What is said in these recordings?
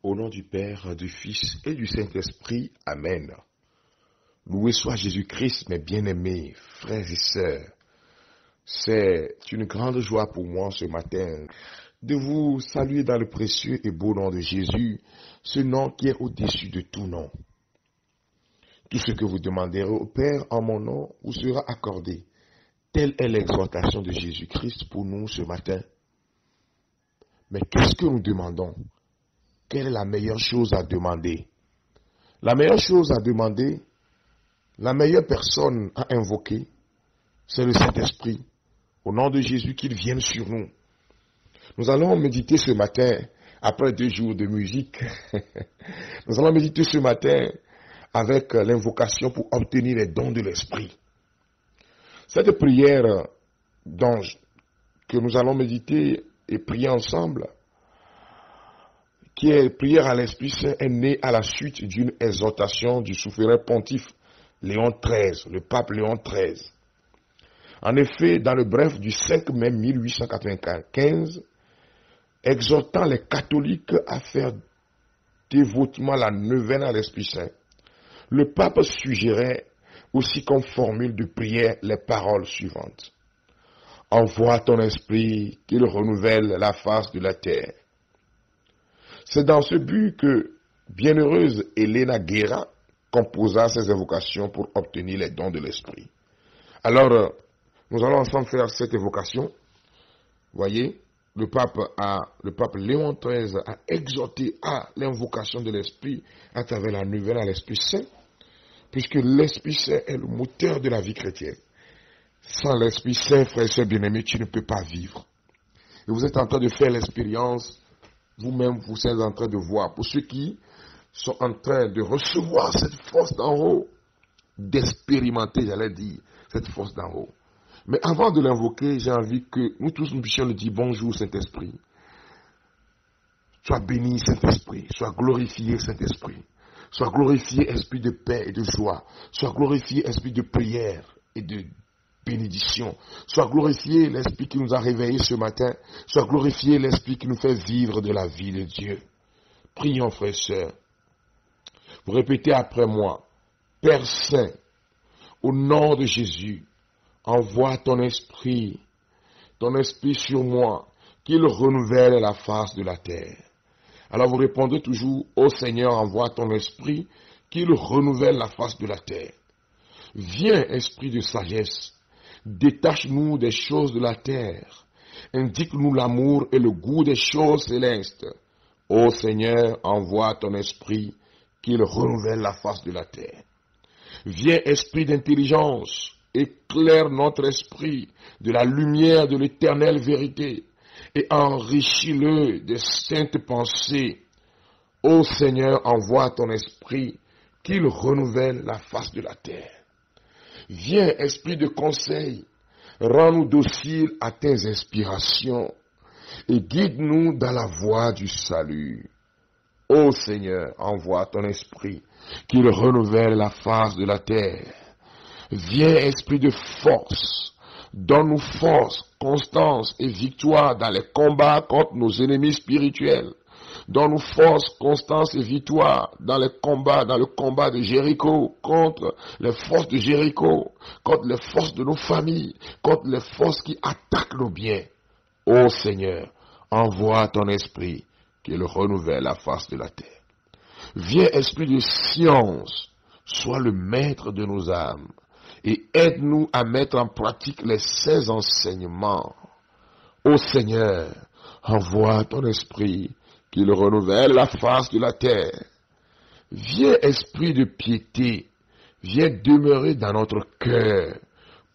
Au nom du Père, du Fils et du Saint-Esprit. Amen. Loué soit Jésus-Christ, mes bien-aimés, frères et sœurs. C'est une grande joie pour moi ce matin de vous saluer dans le précieux et beau nom de Jésus, ce nom qui est au-dessus de tout nom. Tout ce que vous demanderez au Père en mon nom vous sera accordé. Telle est l'exhortation de Jésus-Christ pour nous ce matin. Mais qu'est-ce que nous demandons? Quelle est la meilleure chose à demander? La meilleure chose à demander, la meilleure personne à invoquer, c'est le Saint-Esprit. Au nom de Jésus, qu'il vienne sur nous. Nous allons méditer ce matin, après 2 jours de musique, nous allons méditer ce matin avec l'invocation pour obtenir les dons de l'Esprit. Cette prière que nous allons méditer et prier ensemble, qui est prière à l'Esprit Saint, est née à la suite d'une exhortation du souverain pontife Léon XIII, le pape Léon XIII. En effet, dans le bref du 5 mai 1895, exhortant les catholiques à faire dévotement la neuvaine à l'Esprit Saint, le pape suggérait aussi comme formule de prière les paroles suivantes. Envoie ton esprit qu'il renouvelle la face de la terre. C'est dans ce but que bienheureuse Elena Guerra composa ses invocations pour obtenir les dons de l'esprit. Alors, nous allons ensemble faire cette évocation. Voyez, le pape Léon XIII a exhorté à l'invocation de l'esprit à travers la nouvelle à l'Esprit Saint, puisque l'Esprit Saint est le moteur de la vie chrétienne. Sans l'Esprit Saint, frères et sœurs bien-aimés, tu ne peux pas vivre. Et vous êtes en train de faire l'expérience, vous-même, vous êtes en train de voir, pour ceux qui sont en train de recevoir cette force d'en haut, d'expérimenter, j'allais dire, cette force d'en haut. Mais avant de l'invoquer, j'ai envie que nous tous nous puissions lui dire bonjour Saint-Esprit. Sois béni Saint-Esprit, sois glorifié Saint-Esprit, sois glorifié Esprit de paix et de joie, sois glorifié Esprit de prière et de bénédiction, sois glorifié l'Esprit qui nous a réveillés ce matin, sois glorifié l'Esprit qui nous fait vivre de la vie de Dieu. Prions frères et sœurs. Vous répétez après moi, Père Saint, au nom de Jésus, envoie ton esprit sur moi, qu'il renouvelle la face de la terre. Alors vous répondez toujours, ô Seigneur, envoie ton esprit, qu'il renouvelle la face de la terre. Viens, esprit de sagesse, détache-nous des choses de la terre, indique-nous l'amour et le goût des choses célestes. Ô Seigneur, envoie ton esprit, qu'il renouvelle la face de la terre. Viens, esprit d'intelligence, éclaire notre esprit de la lumière de l'éternelle vérité et enrichis-le de saintes pensées. Ô Seigneur, envoie ton esprit, qu'il renouvelle la face de la terre. Viens, esprit de conseil, rends-nous dociles à tes inspirations et guide-nous dans la voie du salut. Ô Seigneur, envoie ton esprit, qu'il renouvelle la face de la terre. Viens, esprit de force, donne-nous force, constance et victoire dans les combats contre nos ennemis spirituels. Donne-nous force, constance et victoire dans le combat de Jéricho, contre les forces de Jéricho, contre les forces de nos familles, contre les forces qui attaquent nos biens. Ô Seigneur, envoie ton esprit, qu'il renouvelle la face de la terre. Viens, esprit de science, sois le maître de nos âmes et aide-nous à mettre en pratique les 16 enseignements. Ô Seigneur, envoie ton esprit, qu'il renouvelle la face de la terre. Viens, esprit de piété, viens demeurer dans notre cœur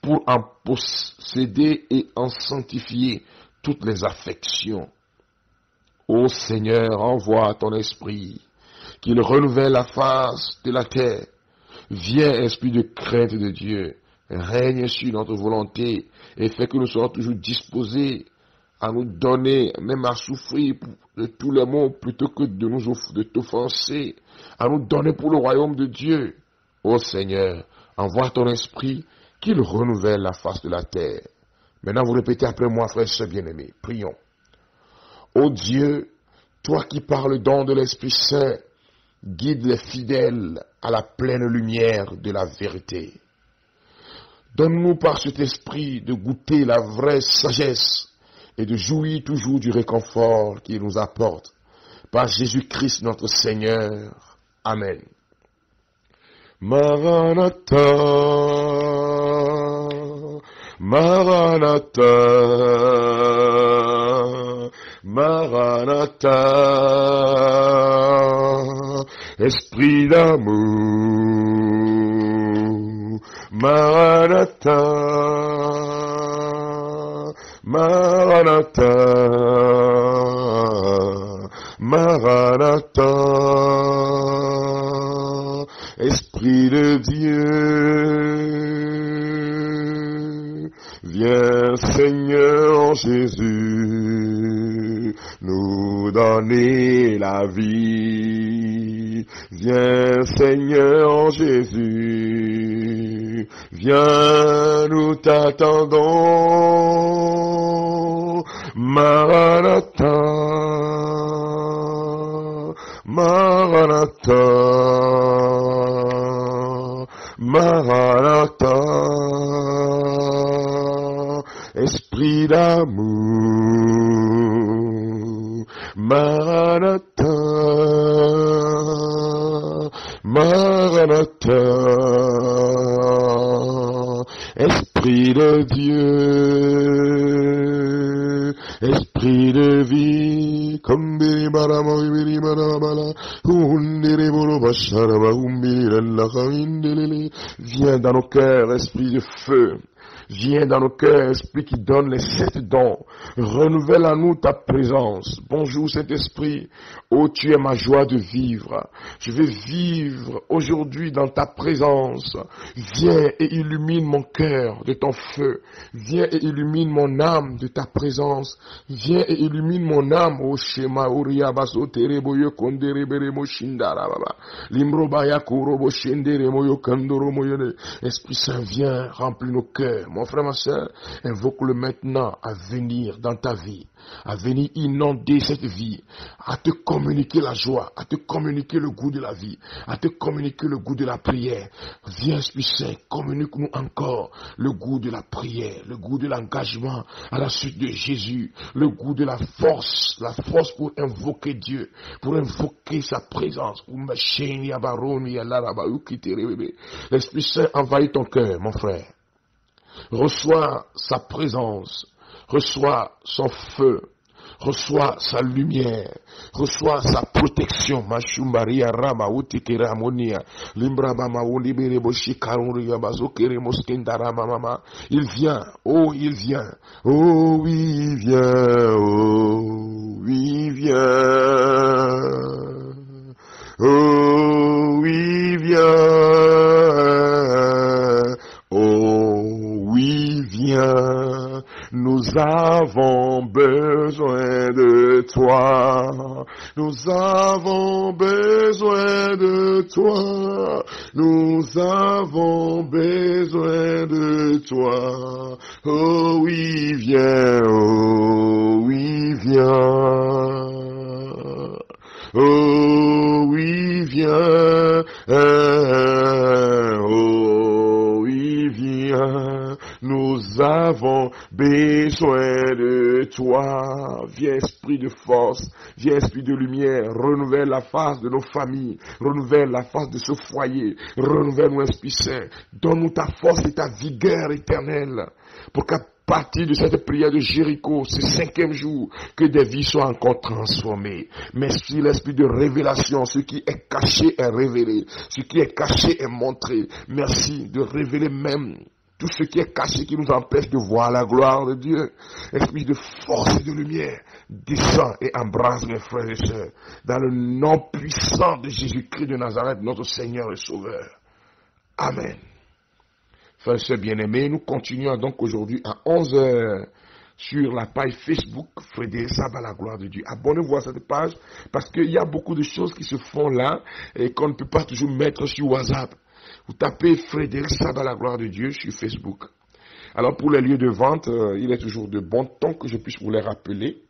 pour en posséder et en sanctifier toutes les affections. Ô Seigneur, envoie ton esprit, qu'il renouvelle la face de la terre. Viens, esprit de crainte de Dieu, règne sur notre volonté et fais que nous soyons toujours disposés à nous donner, même à souffrir de tous les maux plutôt que de t'offenser, à nous donner pour le royaume de Dieu. Ô Seigneur, envoie ton esprit, qu'il renouvelle la face de la terre. Maintenant, vous répétez après moi, frères et sœurs bien-aimés. Prions. Ô Dieu, Toi qui par le don de l'Esprit Saint, guide les fidèles à la pleine lumière de la vérité. Donne-nous par cet esprit de goûter la vraie sagesse et de jouir toujours du réconfort qu'il nous apporte. Par Jésus-Christ notre Seigneur. Amen. Maranatha, Maranatha, Maranatha, Esprit d'amour, Maranatha, Maranatha, Maranatha, Esprit de Dieu, viens Seigneur Jésus, nous donner la vie. Viens Seigneur Jésus, viens nous t'attendons. Maranatha, Maranatha, Maranatha, Esprit d'amour, Maranatha, Maranatha, Esprit de Dieu, Esprit de vie, comme des viens dans nos cœurs, Esprit de feu. Viens dans nos cœurs, Esprit qui donne les 7 dons. Renouvelle à nous ta présence. Bonjour Saint-Esprit. Oh, tu es ma joie de vivre. Je veux vivre aujourd'hui dans ta présence. Viens et illumine mon cœur de ton feu. Viens et illumine mon âme de ta présence. Viens et illumine mon âme. Oh, Shema, Uriabaso, Tereboyo, Konderebere, Moshindarababa. Limrobaya, Kurobo, Shenderemoyo, Kandoromoyone. Esprit Saint, viens, remplis nos cœurs. Mon frère, ma soeur, invoque-le maintenant à venir dans ta vie, à venir inonder cette vie, à te communiquer la joie, à te communiquer le goût de la vie, à te communiquer le goût de la prière. Viens, Esprit Saint, communique-nous encore le goût de la prière, le goût de l'engagement à la suite de Jésus, le goût de la force pour invoquer Dieu, pour invoquer sa présence. L'Esprit Saint envahit ton cœur, mon frère. Reçois sa présence, reçois son feu, reçois sa lumière, reçois sa protection. Mashumbaria rama utikera monia limbra mama ulibere boshi karuria bazokere moskendara mama. Il vient, oh il vient, oh oui il vient, oh oui il vient, oh oui il vient. Nous avons besoin de toi. Nous avons besoin de toi. Nous avons besoin de toi. Oh oui, viens. Oh oui, viens. Oh oui, viens. Oh oui, viens. Nous avons besoin de toi. Viens Esprit de force, viens Esprit de lumière, renouvelle la face de nos familles, renouvelle la face de ce foyer, renouvelle-nous Esprit Saint, donne-nous ta force et ta vigueur éternelle, pour qu'à partir de cette prière de Jéricho, ce 5e jour, que des vies soient encore transformées. Merci l'esprit de révélation, ce qui est caché est révélé, ce qui est caché est montré. Merci de révéler même tout ce qui est caché qui nous empêche de voir la gloire de Dieu. Esprit de force et de lumière, descends et embrasse mes frères et sœurs, dans le nom puissant de Jésus-Christ de Nazareth, notre Seigneur et Sauveur. Amen. Frères et sœurs bien-aimés, nous continuons donc aujourd'hui à 11h sur la page Facebook Frédéric Saba, la gloire de Dieu. Abonnez-vous à cette page parce qu'il y a beaucoup de choses qui se font là et qu'on ne peut pas toujours mettre sur WhatsApp. Vous tapez Frédéric Saba, la gloire de Dieu sur Facebook. Alors pour les lieux de vente, il est toujours de bon ton que je puisse vous les rappeler.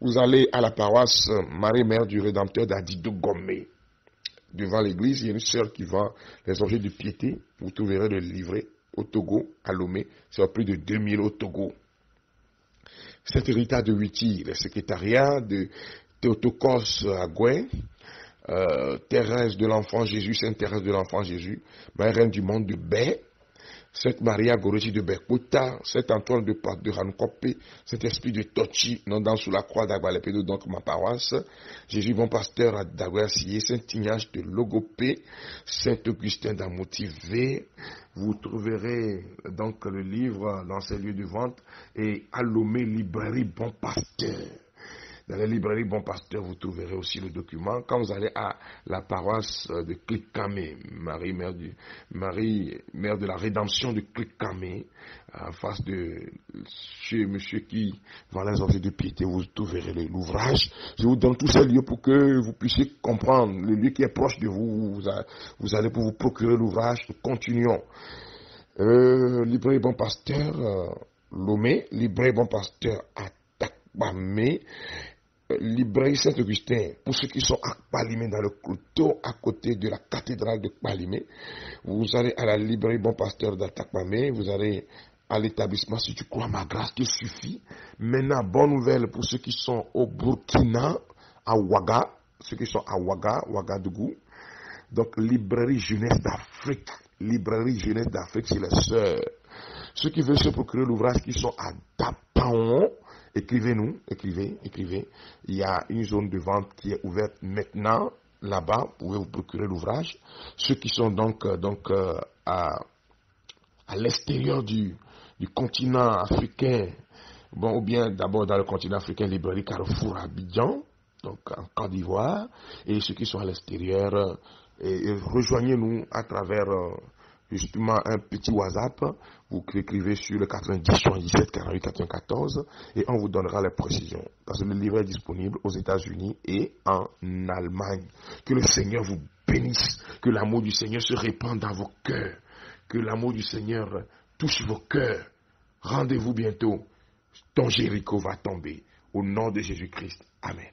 vous allez à la paroisse Marie Mère du Rédempteur d'Adido Gomé. Devant l'église, il y a une sœur qui vend les objets de piété. Vous trouverez le livret au Togo, à Lomé. C'est à plus de 2000 au Togo. Cet héritage de Witi, le secrétariat de Théotokos Agouin, Thérèse de l'Enfant Jésus, Sainte Thérèse de l'Enfant Jésus, Mère Reine du monde de Bé, Sainte Maria Goroji de Bekota, Saint Antoine de Pâques de Rankope, Saint Esprit de Tochi, non dans sous la croix d'Agualepédo, donc ma paroisse, Jésus bon pasteur à Daguercier, Saint Ignace de Logopé, Saint Augustin d'Amotivé. Vous trouverez donc le livre dans ces lieux de vente et à Lomé, librairie Bon Pasteur. Dans la librairie Bon Pasteur, vous trouverez aussi le document. Quand vous allez à la paroisse de Clikamé, Marie, mère de la rédemption de Clikamé, en face de chez monsieur qui vend les objets de piété, vous trouverez l'ouvrage. Je vous donne tous ces lieux pour que vous puissiez comprendre le lieu qui est proche de vous. Vous allez pour vous procurer l'ouvrage. Nous continuons. Librairie Bon Pasteur, Lomé, librairie Bon Pasteur à Takbamé, librairie Saint-Augustin, pour ceux qui sont à Kpalimé, dans le cloître à côté de la cathédrale de Kpalimé. Vous allez à la librairie Bon Pasteur d'Atakpamé, vous allez à l'établissement Si tu crois ma grâce te suffit. Maintenant, bonne nouvelle pour ceux qui sont au Burkina, à Ouaga, ceux qui sont à Ouaga, Ouagadougou. Donc, librairie Jeunesse d'Afrique, c'est les sœurs. Ceux qui veulent se procurer l'ouvrage qui sont à Dapaon, écrivez-nous, écrivez. Il y a une zone de vente qui est ouverte maintenant. Là-bas, vous pouvez vous procurer l'ouvrage. Ceux qui sont donc à l'extérieur du continent africain, bon, ou bien d'abord dans le continent africain, librairie Carrefour à Abidjan, donc en Côte d'Ivoire, et ceux qui sont à l'extérieur, rejoignez-nous à travers justement un petit WhatsApp. Vous écrivez sur le 90 77 48 94 et on vous donnera les précisions. Parce que le livre est disponible aux États-Unis et en Allemagne. Que le Seigneur vous bénisse, que l'amour du Seigneur se répande dans vos cœurs, que l'amour du Seigneur touche vos cœurs. Rendez-vous bientôt. Ton Jéricho va tomber. Au nom de Jésus-Christ. Amen.